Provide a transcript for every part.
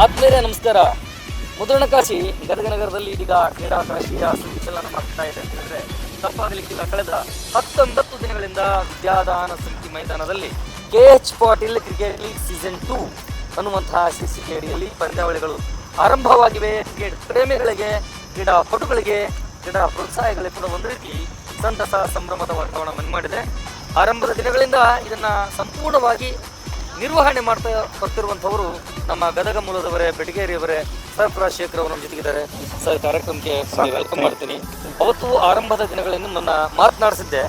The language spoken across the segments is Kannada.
ಆತ್ಮೀಯರೇ ನಮಸ್ಕಾರ. ಮುದ್ರಣಕಾಶಿ ಗದಗ ನಗರದಲ್ಲಿ ಇದೀಗ ಕ್ರೀಡಾಕಾಶಿಯ ಸಂಚಲನ ಮಾಡ್ತಾ ಇದೆ ಅಂತ ಹೇಳಿದ್ರೆ ತಪ್ಪಾಗಲಿಕ್ಕಿಲ್ಲ. ಕಳೆದ 19 ದಿನಗಳಿಂದ ವಿದ್ಯಾದಾನ ಸಮಿತಿ ಮೈದಾನದಲ್ಲಿ KH Patil cricket league season 2 ಅನ್ನುವಂತಹ ಶೀರ್ಷಿಕೆ ಅಡಿಯಲ್ಲಿ ಪಂದ್ಯಾವಳಿಗಳು ಆರಂಭವಾಗಿವೆ. ಕ್ರಿಕೆಟ್ ಪ್ರೇಮಿಗಳಿಗೆ, ಕ್ರೀಡಾಪಟುಗಳಿಗೆ, ಕ್ರೀಡಾ ಪ್ರೋತ್ಸಾಹಗಳಿಗೆ ಕೂಡ ಒಂದು ರೀತಿ ಸಂತಸ ಸಂಭ್ರಮದ ವಾತಾವರಣ ಮನೆ ಮಾಡಿದೆ. ಆರಂಭದ ದಿನಗಳಿಂದ ಇದನ್ನ ಸಂಪೂರ್ಣವಾಗಿ ನಿರ್ವಹಣೆ ಮಾಡ್ತಾ ಬರ್ತಿರುವಂಥವರು ನಮ್ಮ ಗದಗ ಮೂಲದವರೇ, ಬೆಟಗೇರಿಯವರೇ, ಸರ್ಫರಾಜ್ ಶೇಖರ್ ಅವರು ನಮ್ಮ ಜೊತೆಗಿದ್ದಾರೆ. ಸರ್, ಕಾರ್ಯಕ್ರಮಕ್ಕೆ ವೆಲ್ಕಮ್ ಮಾಡ್ತೀನಿ. ಅವತ್ತು ಆರಂಭದ ದಿನಗಳಿಂದ ನನ್ನ ಮಾತನಾಡಿಸಿದ್ದೆ.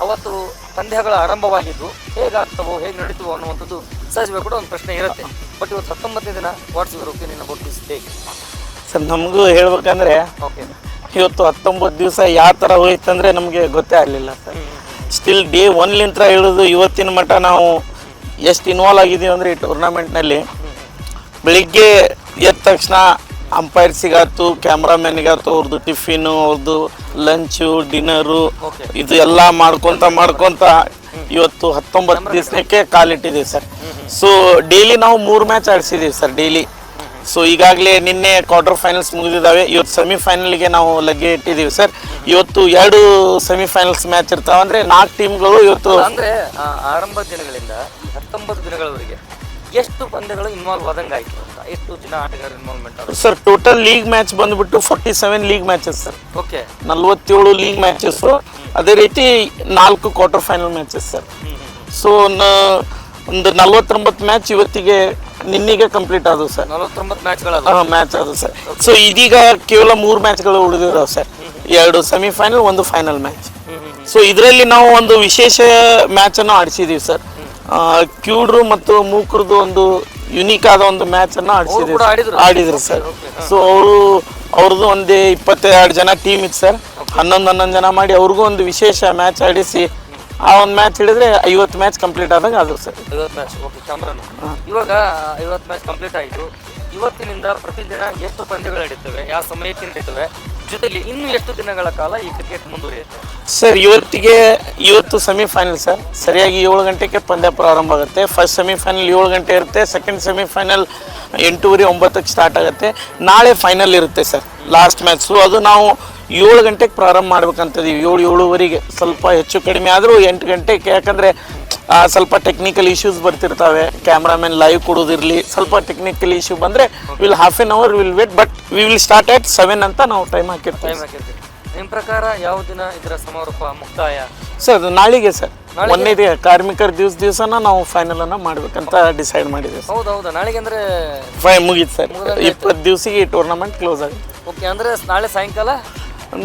ಅವತ್ತು ಪಂದ್ಯಗಳ ಆರಂಭವಾಗಿದ್ದು ಹೇಗಾಗ್ತವೋ, ಹೇಗೆ ನಡೀತವೋ ಅನ್ನುವಂಥದ್ದು ಸಹಜವಾಗಿ ಕೂಡ ಒಂದು ಪ್ರಶ್ನೆ ಇರುತ್ತೆ. ಬಟ್ ಇವತ್ತು 19ನೇ ದಿನ, what's your opinion about this day? Sir, ನಮಗೂ ಹೇಳ್ಬೇಕಂದ್ರೆ ಇವತ್ತು 19 ದಿವಸ ಯಾವ ಥರ ಹೋಯ್ತಂದ್ರೆ ನಮಗೆ ಗೊತ್ತೇ ಆಗಲಿಲ್ಲ ಸರ್. ಸ್ಟಿಲ್ ಡೇ 1 ಹಿಡಿದು ಇವತ್ತಿನ ಮಟ್ಟ ನಾವು ಎಷ್ಟು ಇನ್ವಾಲ್ವ್ ಆಗಿದ್ದೀವಿ ಅಂದರೆ ಈ ಟೂರ್ನಮೆಂಟ್ನಲ್ಲಿ ಬೆಳಿಗ್ಗೆ ಎದ್ದ ತಕ್ಷಣ ಅಂಪೈರ್ಸಿಗಾಯ್ತು, ಕ್ಯಾಮ್ರಾಮನ್ನಿಗಾಯ್ತು, ಅವ್ರದ್ದು ಟಿಫಿನು, ಅವ್ರದ್ದು ಲಂಚು, ಡಿನ್ನರು, ಇದು ಎಲ್ಲ ಮಾಡ್ಕೊತ ಇವತ್ತು 19 ದಿವಸಕ್ಕೆ ಕಾಲಿಟ್ಟಿದ್ದೀವಿ ಸರ್. ಸೊ ಡೈಲಿ ನಾವು 3 ಮ್ಯಾಚ್ ಆಡಿಸಿದ್ದೀವಿ ಸರ್ ಡೈಲಿ. ಸೊ ಈಗಾಗಲೇ ನಿನ್ನೆ ಕ್ವಾರ್ಟರ್ ಫೈನಲ್ಸ್ ಮುಗಿದಿದ್ದಾವೆ. ಇವತ್ತು ಸೆಮಿಫೈನಲ್ಗೆ ನಾವು ಲಗ್ಗೆ ಇಟ್ಟಿದ್ದೀವಿ ಸರ್. ಇವತ್ತು 2 ಸೆಮಿಫೈನಲ್ಸ್ ಮ್ಯಾಚ್ ಇರ್ತಾವೆ. ಅಂದರೆ 4 ಟೀಮ್ಗಳು ಇವತ್ತು. ಅಂದರೆ ಆರಂಭದ ದಿನಗಳಿಂದ 19 ದಿನಗಳವರೆಗೆ ಎಷ್ಟು ಪಂದ್ಯಗಳು ಇನ್ವಾಲ್ವ್ ಆದಂಗೆ ಆಯಿತು ಅಂತ, ಎಷ್ಟು ಜನ ಆಟಗಾರರು ಇನ್ವಾಲ್ವ್ಮೆಂಟ್ ಆದರು ಸರ್? ಟೋಟಲ್ ಲೀಗ್ ಮ್ಯಾಚ್ ಬಂದುಬಿಟ್ಟು 47 league matches sir. Okay, 47 league matches. ಅದೇ ರೀತಿ 4 quarter final matches sir. So ಒಂದು 49 ಮ್ಯಾಚ್ ಇವತ್ತಿಗೆ ನಿನ್ನೆಗೆ ಕಂಪ್ಲೀಟ್ ಆದವು ಸರ್. 49 ಮ್ಯಾಚ್ಗಳು ಮ್ಯಾಚ್ ಆದವು ಸರ್. ಸೊ ಇದೀಗ ಕೇವಲ 3 ಮ್ಯಾಚ್ಗಳು ಉಳಿದಿದ್ದಾವೆ sir. 2 semifinal, 1 final match. So ಇದರಲ್ಲಿ ನಾವು ಒಂದು ವಿಶೇಷ ಮ್ಯಾಚನ್ನು ಆಡಿಸಿದ್ದೀವಿ ಸರ್. ಕ್ಯೂಡ್ರು ಮತ್ತು ಮೂಕರದು ಒಂದು ಯುನೀಕ್ ಆದ ಒಂದು ಮ್ಯಾಚನ್ನು ಆಡಿದ್ರು ಸರ್. ಸೊ ಅವ್ರದ್ದು ಒಂದು 22 ಜನ ಟೀಮ್ ಇತ್ತು ಸರ್. 11 ಜನ ಮಾಡಿ ಅವ್ರಿಗೂ ಒಂದು ವಿಶೇಷ ಮ್ಯಾಚ್ ಆಡಿಸಿ ಆ ಒಂದು ಮ್ಯಾಚ್ ಹಿಡಿದ್ರೆ 50 ಮ್ಯಾಚ್ ಕಂಪ್ಲೀಟ್ ಆದಾಗ ಅದು ಸರ್. 50 ಮ್ಯಾಚ್. ಓಕೆ, ಕ್ಯಾಮ್ರಾನು ಇವಾಗ 50 ಮ್ಯಾಚ್ ಕಂಪ್ಲೀಟ್ ಆಯಿತು. ಇವತ್ತಿನಿಂದ ಪ್ರತಿದಿನ ಎಷ್ಟು ಪಂದ್ಯಗಳು ನಡೀತವೆ, ಯಾವ ಸಮಯಕ್ಕೆ ನಡೀತವೆ, ಜೊತೆಲಿ ಇನ್ನು ಎಷ್ಟು ದಿನಗಳ ಕಾಲ ಈ ಕ್ರಿಕೆಟ್ ಮುಂದುವರಿಯುತ್ತೆ ಸರ್? ಇವತ್ತು ಸೆಮಿಫೈನಲ್ ಸರ್. ಸರಿಯಾಗಿ 7 ಗಂಟೆಗೆ ಪಂದ್ಯ ಪ್ರಾರಂಭ ಆಗುತ್ತೆ. ಫಸ್ಟ್ ಸೆಮಿಫೈನಲ್ 7 ಗಂಟೆ ಇರುತ್ತೆ. ಸೆಕೆಂಡ್ ಸೆಮಿಫೈನಲ್ 8:30, 9ಕ್ಕೆ ಸ್ಟಾರ್ಟ್ ಆಗುತ್ತೆ. ನಾಳೆ ಫೈನಲ್ ಇರುತ್ತೆ ಸರ್, ಲಾಸ್ಟ್ ಮ್ಯಾಚು. ಅದು ನಾವು 7 ಗಂಟೆಗೆ ಪ್ರಾರಂಭ ಮಾಡ್ಬೇಕಂತದೀವಿ. 7:30 ಸ್ವಲ್ಪ ಹೆಚ್ಚು ಕಡಿಮೆ ಆದರೂ 8 ಗಂಟೆಗೆ. ಯಾಕಂದರೆ ಸ್ವಲ್ಪ ಟೆಕ್ನಿಕಲ್ ಇಶ್ಯೂಸ್ ಬರ್ತಿರ್ತವೆ. ಕ್ಯಾಮ್ರಾಮನ್ ಲೈವ್ ಕೊಡೋದಿರಲಿ, ಸ್ವಲ್ಪ ಟೆಕ್ನಿಕಲ್ ಇಶ್ಯೂ ಬಂದರೆ will half an hour will wait, but we will start at 7 ಅಂತ ನಾವು ಟೈಮ್ ಹಾಕಿರ್ತೀವಿ. ನಿಮ್ಮ ಪ್ರಕಾರ ಯಾವ ದಿನ ಇದರ ಸಮಾರೋಪ ಮುಕ್ತಾಯ ಸರ್? ಅದು ನಾಳೆಗೆ ಸರ್. 1ನೇ ಕಾರ್ಮಿಕರ ದಿವಸನ ನಾವು ಫೈನಲ್ ಅನ್ನ ಮಾಡ್ಬೇಕಂತ ಡಿಸೈಡ್ ಮಾಡಿದ್ದೀವಿ. ಹೌದಾ? ನಾಳೆಗೆ ಅಂದರೆ ಮುಗೀತು ಸರ್. 20 ದಿವಸಿಗೆ ಈ ಟೂರ್ನಮೆಂಟ್ ಕ್ಲೋಸ್ ಆಗುತ್ತೆ. ಓಕೆ, ಅಂದರೆ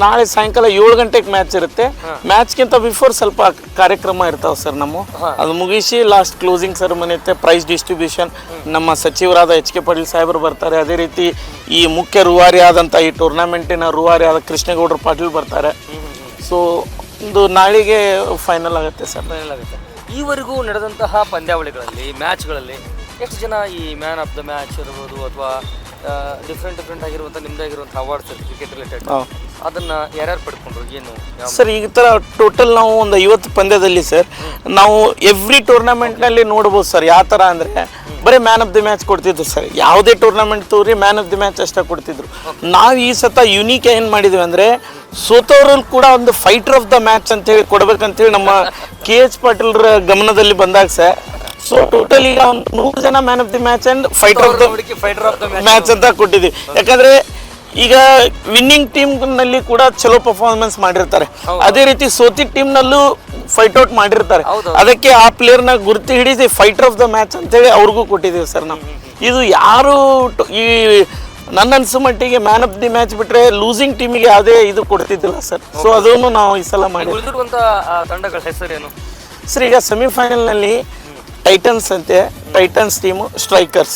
ನಾಳೆ ಸಾಯಂಕಾಲ 7 ಗಂಟೆಗೆ ಮ್ಯಾಚ್ ಇರುತ್ತೆ. ಮ್ಯಾಚ್ಗಿಂತ ಬಿಫೋರ್ ಸ್ವಲ್ಪ ಕಾರ್ಯಕ್ರಮ ಇರ್ತಾವೆ ಸರ್. ಅದು ಮುಗಿಸಿ ಲಾಸ್ಟ್ ಕ್ಲೋಸಿಂಗ್ ಸೆರೆಮನಿ ಇರುತ್ತೆ, ಪ್ರೈಸ್ ಡಿಸ್ಟ್ರಿಬ್ಯೂಷನ್. ನಮ್ಮ ಸಚಿವರಾದ HK ಪಾಟೀಲ್ ಸಾಹೇಬರು ಬರ್ತಾರೆ. ಅದೇ ರೀತಿ ಈ ಮುಖ್ಯ ರೂವಾರಿ ಆದಂಥ ಈ ಟೂರ್ನಮೆಂಟಿನ ರೂವಾರಿ ಆದ ಕೃಷ್ಣೇಗೌಡರು ಪಾಟೀಲ್ ಬರ್ತಾರೆ. ಸೊ ಒಂದು ನಾಳೆಗೆ ಫೈನಲ್ ಆಗುತ್ತೆ ಸರ್. ಫೈನಲ್ ಆಗುತ್ತೆ. ಈವರೆಗೂ ನಡೆದಂತಹ ಪಂದ್ಯಾವಳಿಗಳಲ್ಲಿ, ಮ್ಯಾಚ್ಗಳಲ್ಲಿ ಎಷ್ಟು ಜನ ಈ ಮ್ಯಾನ್ ಆಫ್ ದ ಮ್ಯಾಚ್ ಇರ್ಬೋದು ಅಥವಾ ಡಿಫ್ರೆಂಟ್ ಆಗಿರುವಂಥ ನಿಮ್ಮದೇ ಆಗಿರುವಂಥ ಅವಾರ್ಡ್ಸ್ ಕ್ರಿಕೆಟ್ ರಿಲೇಟೆಡ್, ಅದನ್ನು ಯಾರ್ಯಾರು ಪಡ್ಕೊಂಡ್ರು, ಏನು ಸರ್? ಈ ಥರ ಟೋಟಲ್ ನಾವು ಒಂದು 50 ಪಂದ್ಯದಲ್ಲಿ ಸರ್ ನಾವು ಎವ್ರಿ ಟೂರ್ನಮೆಂಟ್ನಲ್ಲಿ ನೋಡ್ಬೋದು ಸರ್. ಯಾವ ಥರ ಅಂದರೆ ಬರೀ ಮ್ಯಾನ್ ಆಫ್ ದಿ ಮ್ಯಾಚ್ ಕೊಡ್ತಿದ್ರು ಸರ್. ಯಾವುದೇ ಟೂರ್ನಮೆಂಟ್ ತೋರಿ ಮ್ಯಾನ್ ಆಫ್ ದಿ ಮ್ಯಾಚ್ ಅಷ್ಟೇ ಕೊಡ್ತಿದ್ರು. ನಾವು ಈ ಸತ ಯುನೀಕ್ ಏನು ಮಾಡಿದ್ವಿ ಅಂದರೆ ಸೋತವ್ರಲ್ಲಿ ಕೂಡ ಒಂದು ಫೈಟರ್ ಆಫ್ ದ ಮ್ಯಾಚ್ ಅಂತೇಳಿ ಕೊಡ್ಬೇಕಂತೇಳಿ ನಮ್ಮ KH ಪಾಟೀಲ್ರ ಗಮನದಲ್ಲಿ ಬಂದಾಗ ಸರ್. ಸೊ ಟೋಟಲ್ ಈಗ ಒಂದು 100 ಜನ man of the match and fighter of the match ಅಂತ ಕೊಟ್ಟಿದ್ವಿ. ಯಾಕಂದ್ರೆ ಈಗ ವಿನ್ನಿಂಗ್ ಟೀಮ್ನಲ್ಲಿ ಕೂಡ ಚಲೋ ಪರ್ಫಾರ್ಮೆನ್ಸ್ ಮಾಡಿರ್ತಾರೆ. ಅದೇ ರೀತಿ ಸೋತಿದ್ದ ಟೀಮ್ನಲ್ಲೂ ಫೈಟ್ ಔಟ್ ಮಾಡಿರ್ತಾರೆ. ಅದಕ್ಕೆ ಆ ಪ್ಲೇಯರ್ನ ಗುರುತು ಹಿಡಿದು ಫೈಟರ್ ಆಫ್ ದ ಮ್ಯಾಚ್ ಅಂತೇಳಿ ಅವ್ರಿಗೂ ಕೊಟ್ಟಿದ್ದೀವಿ ಸರ್ ನಾವು. ಇದು ಯಾರು ಈ ನನ್ನ ಅನ್ಸೋ ಮಟ್ಟಿಗೆ ಮ್ಯಾನ್ ಆಫ್ ದಿ ಮ್ಯಾಚ್ ಬಿಟ್ರೆ ಲೂಸಿಂಗ್ ಟೀಮಿಗೆ ಯಾವುದೇ ಇದು ಕೊಡ್ತಿದ್ದಿಲ್ಲ ಸರ್. ಸೊ ಅದನ್ನು ನಾವು ಈ ಸಲ ಮಾಡಿ. ತಂಡಗಳ ಹೆಸರೇನು ಸರ್? ಈಗ ಸೆಮಿಫೈನಲ್ನಲ್ಲಿ ಟೈಟನ್ಸ್ ಅಂತೆ, Titans team, Strikers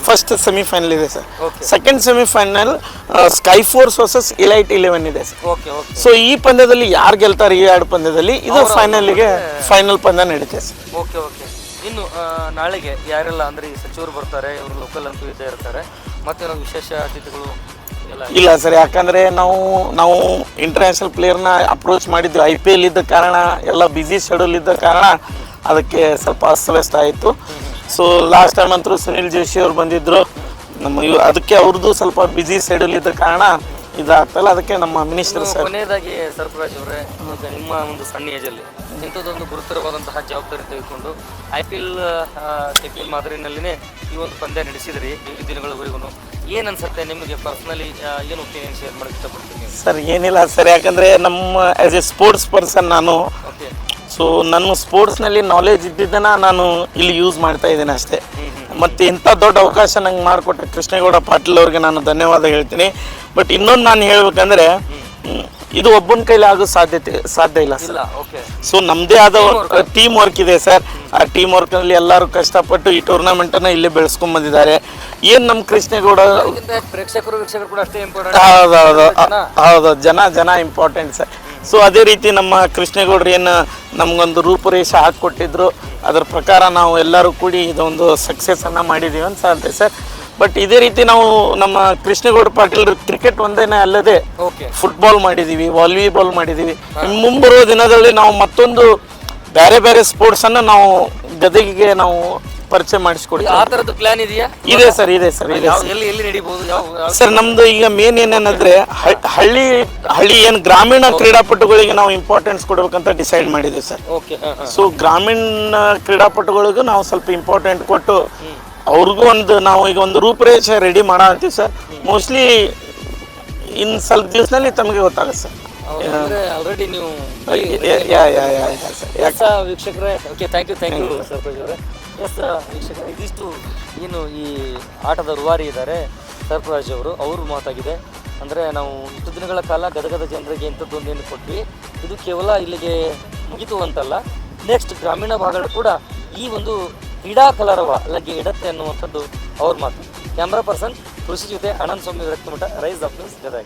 first semifinal ಇದೆ sir. Second semifinal Sky Force versus Elite 11 ಇದೆ ಸರ್. ಸೊ ಈ ಪಂದ್ಯದಲ್ಲಿ ಯಾರು ಗೆಲ್ತಾರೆ ಈ 2 ಪಂದ್ಯದಲ್ಲಿ, ಇದು ಫೈನಲ್ ಪಂದ್ಯ ನಡೀತೆ ಸರ್. ಓಕೆ. ಇನ್ನು ನಾಳೆಗೆ ಯಾರೆಲ್ಲ ಅಂದರೆ ಈ ಸಚಿವರು ಬರ್ತಾರೆ, ಇವರು ಲೋಕಲ್ ಅಂತೂ ಇದ್ದೇ ಇರ್ತಾರೆ, ಮತ್ತೆ ವಿಶೇಷ ಅತಿಥಿಗಳು ಇಲ್ಲ ಸರ್? ಯಾಕಂದರೆ ನಾವು ಇಂಟರ್ನ್ಯಾಷನಲ್ ಪ್ಲೇಯರ್ನ ಅಪ್ರೋಚ್ ಮಾಡಿದ್ವಿ. IPL ಇದ್ದ ಕಾರಣ, ಎಲ್ಲ ಬ್ಯುಸಿ ಶೆಡ್ಯೂಲ್ ಇದ್ದ ಕಾರಣ ಅದಕ್ಕೆ ಸ್ವಲ್ಪ ಅಸ್ತವ್ಯಸ್ತ ಆಯಿತು. ಸೊ ಲಾಸ್ಟ್ ಟೈಮ್ ಅಂತೂ ಸುನಿಲ್ ಜೋಶಿ ಅವ್ರು ಬಂದಿದ್ದರು, ಅದಕ್ಕೆ ಅವ್ರದ್ದು ಸ್ವಲ್ಪ ಬ್ಯುಸಿ ಶೆಡ್ಯೂಲ್ ಇದ್ದ ಕಾರಣ ಇದಾಗ್ತಲ್ಲ, ಅದಕ್ಕೆ ನಮ್ಮ ಮಿನಿಸ್ಟರ್ ಸರ್. ಕೊನೆಯದಾಗಿ ಸರ್ಫರಾಜ್ ಅವರೇ, ಈಗ ನಿಮ್ಮ ಒಂದು ಸಣ್ಣ ಏಜಲ್ಲಿ ಇಂಥದ್ದೊಂದು ಗುರುತರವಾದಂತಹ ಜವಾಬ್ದಾರಿ ತೆಗೆದುಕೊಂಡು IPL ಮಾದರಿನಲ್ಲಿನೇ ಈ ಒಂದು ಪಂದ್ಯ ನಡೆಸಿದ್ರಿ ಈ ದಿನಗಳವರೆಗೂ. ಏನು ಅನ್ಸುತ್ತೆ ನಿಮಗೆ ಪರ್ಸನಲಿ, ಏನು ಒಪಿನಿಯನ್ ಶೇರ್ ಮಾಡಕ್ಕೆ ಇಷ್ಟಪಡ್ತೀನಿ ಸರ್? ಏನಿಲ್ಲ ಸರ್, ಯಾಕಂದರೆ ನಮ್ಮ ಆ್ಯಸ್ ಎ ಸ್ಪೋರ್ಟ್ಸ್ ಪರ್ಸನ್ ನಾನು, ಓಕೆ. ಸೊ ನನ್ನ ಸ್ಪೋರ್ಟ್ಸ್ನಲ್ಲಿ ನಾಲೆಜ್ ಇದ್ದಿದ್ದನ್ನು ನಾನು ಇಲ್ಲಿ ಯೂಸ್ ಮಾಡ್ತಾ ಇದ್ದೀನಿ ಅಷ್ಟೇ. ಮತ್ತು ಇಂಥ ದೊಡ್ಡ ಅವಕಾಶ ನಂಗೆ ಮಾಡಿಕೊಟ್ಟ ಕೃಷ್ಣೇಗೌಡ ಪಾಟೀಲ್ ಅವ್ರಿಗೆ ನಾನು ಧನ್ಯವಾದ ಹೇಳ್ತೀನಿ. ಬಟ್ ಇನ್ನೊಂದು ನಾನು ಹೇಳ್ಬೇಕಂದ್ರೆ, ಇದು ಒಬ್ಬನ ಕೈಲಿ ಆಗೋ ಸಾಧ್ಯ ಇಲ್ಲ ಸರ್. ಸೊ ನಮ್ಮದೇ ಆದ ಟೀಮ್ ವರ್ಕ್ ಇದೆ ಸರ್. ಆ ಟೀಮ್ ವರ್ಕ್ನಲ್ಲಿ ಎಲ್ಲರೂ ಕಷ್ಟಪಟ್ಟು ಈ ಟೂರ್ನಮೆಂಟನ್ನು ಇಲ್ಲೇ ಬೆಳೆಸ್ಕೊಂಡ್ ಬಂದಿದ್ದಾರೆ. ಏನು ನಮ್ಮ ಕೃಷ್ಣೇಗೌಡ ಪ್ರೇಕ್ಷಕರು ಕೂಡ ಅಷ್ಟೇ ಇಂಪಾರ್ಟೆಂಟ್. ಹೌದು, ಜನ ಇಂಪಾರ್ಟೆಂಟ್ ಸರ್. ಸೊ ಅದೇ ರೀತಿ ನಮ್ಮ ಕೃಷ್ಣೇಗೌಡರು ಏನು ನಮಗೊಂದು ರೂಪುರೇಷೆ ಹಾಕಿಕೊಟ್ಟಿದ್ರು, ಅದರ ಪ್ರಕಾರ ನಾವು ಎಲ್ಲರೂ ಕೂಡಿ ಇದೊಂದು ಸಕ್ಸಸ್ಸನ್ನು ಮಾಡಿದ್ದೀವಿ ಅಂತ ಸಾಧ್ಯ ಸರ್. ಬಟ್ ಇದೇ ರೀತಿ ನಾವು ನಮ್ಮ ಕೃಷ್ಣೇಗೌಡ ಪಾಟೀಲ್ ಕ್ರಿಕೆಟ್ ಒಂದೇನೆ ಅಲ್ಲದೆ ಫುಟ್ಬಾಲ್ ಮಾಡಿದ್ದೀವಿ, ವಾಲಿಬಾಲ್ ಮಾಡಿದ್ದೀವಿ. ಮುಂಬರುವ ದಿನದಲ್ಲಿ ನಾವು ಮತ್ತೊಂದು ಬೇರೆ ಸ್ಪೋರ್ಟ್ಸನ್ನು ನಾವು ಗದಗಿಗೆ ನಾವು ಪರಿಚಯ ಮಾಡಿಸ್ಕೊಡ್ತೀವಿ. ಆ ಥರದ್ದು ಪ್ಲಾನ್ ಇದೆಯಾ? ಇದೆ ಸರ್. ಎಲ್ಲಿ ನಡೀಬಹುದು ಸರ್? ನಮ್ದು ಈಗ ಮೇನ್ ಏನೇನಂದ್ರೆ ಹಳ್ಳಿ ಏನು ಗ್ರಾಮೀಣ ಕ್ರೀಡಾಪಟುಗಳಿಗೆ ನಾವು ಇಂಪಾರ್ಟೆನ್ಸ್ ಕೊಡ್ಬೇಕಂತ ಡಿಸೈಡ್ ಮಾಡಿದ್ದೀವಿ ಸರ್. ಸೊ ಗ್ರಾಮೀಣ ಕ್ರೀಡಾಪಟುಗಳಿಗೂ ನಾವು ಸ್ವಲ್ಪ ಇಂಪಾರ್ಟೆಂಟ್ ಕೊಟ್ಟು ಅವ್ರಿಗೂ ನಾವು ಈಗ ಒಂದು ರೂಪುರೇಷೆ ರೆಡಿ ಮಾಡತ್ತೀವಿ ಸರ್. ಮೋಸ್ಟ್ಲಿ ಇನ್ನು ಸ್ವಲ್ಪ ದಿವಸದಲ್ಲಿ ತಮಗೆ ಗೊತ್ತಾಗುತ್ತೆ ಸರ್. ಆಲ್ರೆಡಿ ನೀವು ವೀಕ್ಷಕರೇ, ಓಕೆ, ಥ್ಯಾಂಕ್ ಯು ಸರ್ಫರಾಜ್ ಅವರೇ. ವೀಕ್ಷಕರೇ, ಇದಿಷ್ಟು ಏನು ಈ ಆಟದ ರೂವಾರಿ ಇದ್ದಾರೆ ಸರ್ಫರಾಜ್ ಅವರು ಮಾತಾಗಿದೆ. ಅಂದರೆ ನಾವು ಇಷ್ಟು ದಿನಗಳ ಕಾಲ ಗದಗದ ಜನರಿಗೆ ಇಂಥದ್ದೊಂದೇನು ಕೊಟ್ವಿ, ಇದು ಕೇವಲ ಇಲ್ಲಿಗೆ ಮುಗಿತು ಅಂತಲ್ಲ, ನೆಕ್ಸ್ಟ್ ಗ್ರಾಮೀಣ ಭಾಗಗಳು ಕೂಡ ಈ ಒಂದು ಕ್ರೀಡಾ ಕಲರವ ಲಗ್ಗೆ ಇಡತ್ತೆ ಅನ್ನುವಂಥದ್ದು ಅವ್ರ ಮಾತು. ಕ್ಯಾಮ್ರಾ ಪರ್ಸನ್ ಕೃಷಿ ಜೊತೆ ಆನಂದ್ ಸ್ವಾಮಿ ವ್ಯಕ್ತಿಮಠ, ರೈಸ್ ಆಫ್ ನ್ಯೂಸ್ ಗದಗ.